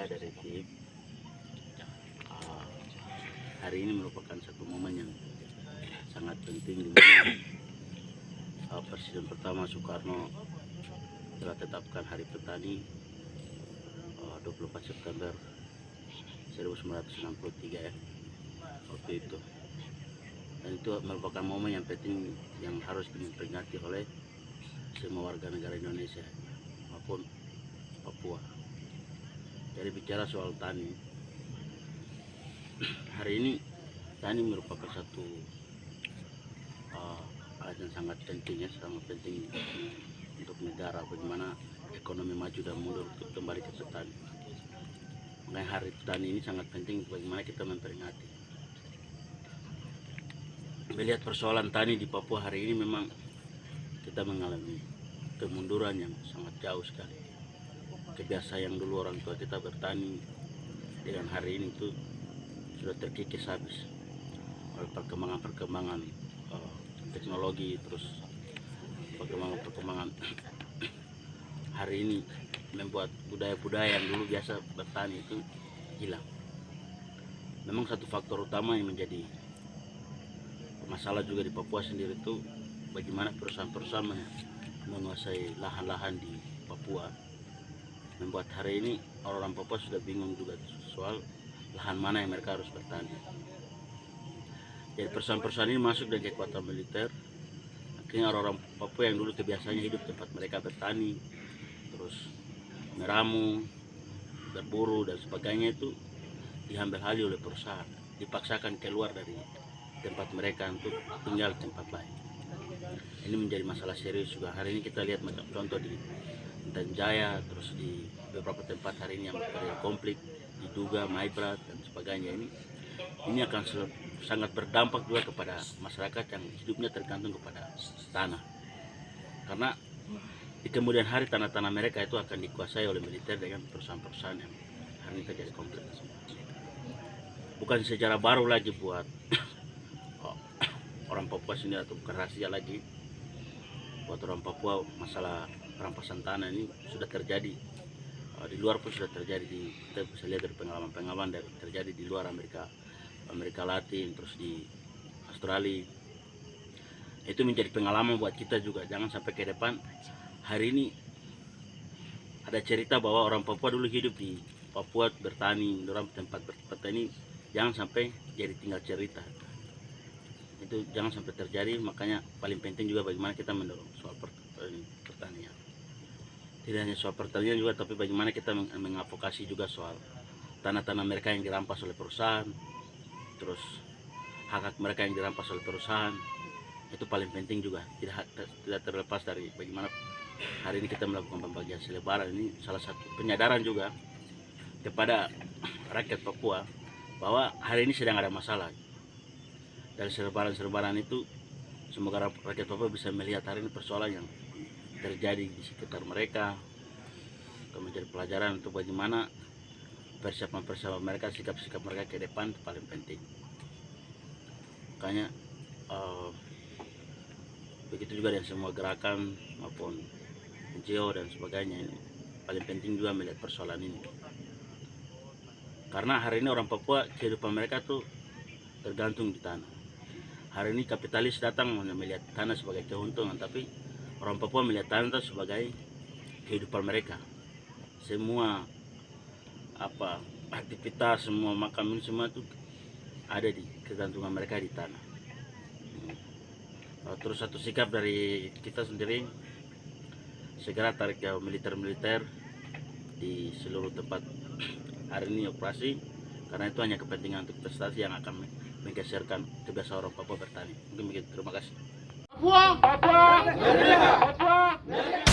saya dari tim. Uh, Hari ini merupakan satu momen yang sangat penting di mana Presiden pertama Soekarno telah tetapkan Hari Petani 24 September 1963 ya, waktu itu. Dan itu merupakan momen yang penting yang harus diperingati oleh semua warga negara Indonesia maupun Papua. Jadi bicara soal tani, hari ini tani merupakan satu hal yang sangat penting ya, sangat penting untuk negara, bagaimana ekonomi maju dan mundur untuk kembali ke petani. Mengenai Hari Petani ini sangat penting bagaimana kita memperingati. Melihat persoalan tani di Papua hari ini, memang kita mengalami kemunduran yang sangat jauh sekali. Kebiasaan yang dulu orang tua kita bertani dengan hari ini itu sudah terkikis habis oleh perkembangan teknologi, terus perkembangan hari ini membuat budaya-budaya yang dulu biasa bertani itu hilang. Memang satu faktor utama yang menjadi masalah juga di Papua sendiri itu bagaimana perusahaan-perusahaan menguasai lahan-lahan di Papua, membuat hari ini orang-orang Papua sudah bingung juga soal lahan mana yang mereka harus bertani. Jadi perusahaan-perusahaan ini masuk dari kekuatan militer, akhirnya orang-orang Papua yang dulu kebiasaannya hidup tempat mereka bertani, terus meramu, berburu dan sebagainya itu diambil alih oleh perusahaan, dipaksakan keluar dari tempat mereka untuk tinggal di tempat lain. Ini menjadi masalah serius juga. Hari ini kita lihat macam contoh di Intan Jaya, terus di beberapa tempat hari ini yang terjadi konflik, diduga Maibrat dan sebagainya. Ini akan sangat berdampak juga kepada masyarakat yang hidupnya tergantung kepada tanah, karena di kemudian hari tanah-tanah mereka itu akan dikuasai oleh militer dengan perusahaan-perusahaan yang hari ini terjadi konflik. Bukan sejarah baru lagi buat orang Papua sendiri, atau bukan rahasia lagi buat orang Papua. Masalah perampasan tanah ini sudah terjadi di luar pun sudah terjadi. Kita bisa lihat dari pengalaman-pengalaman dari terjadi di luar Amerika Latin, terus di Australia. Itu menjadi pengalaman buat kita juga. Jangan sampai ke depan hari ini ada cerita bahwa orang Papua dulu hidup di Papua bertani, dalam tempat bertani, jangan sampai jadi tinggal cerita. Itu jangan sampai terjadi. Makanya paling penting juga bagaimana kita mendorong soal pertanian. Tidak hanya soal pertanian juga, tapi bagaimana kita mengadvokasi juga soal tanah-tanah mereka yang dirampas oleh perusahaan, terus hak-hak mereka yang dirampas oleh perusahaan. Itu paling penting juga. Tidak terlepas dari bagaimana hari ini kita melakukan pembagian selebaran. Ini salah satu penyadaran juga kepada rakyat Papua bahwa hari ini sedang ada masalah. Dari selebaran itu semoga rakyat Papua bisa melihat hari ini persoalan yang terjadi di sekitar mereka, menjadi pelajaran untuk bagaimana persiapan mereka, sikap-sikap mereka ke depan itu paling penting. Makanya begitu juga dengan semua gerakan maupun NGO dan sebagainya, ini paling penting juga melihat persoalan ini. Karena hari ini orang Papua kehidupan mereka tuh tergantung di tanah. Hari ini kapitalis datang melihat tanah sebagai keuntungan, tapi orang Papua melihat tanah sebagai kehidupan mereka. Semua aktivitas, semua makan, semua itu ada di kegantungan mereka di tanah. Terus satu sikap dari kita sendiri, segera tarik jauh militer-militer di seluruh tempat hari ini operasi, karena itu hanya kepentingan untuk prestasi yang akan menggeserkan kebiasaan orang Papua bertani. Mungkin begitu. Terima kasih. Papua, Papua, Papua.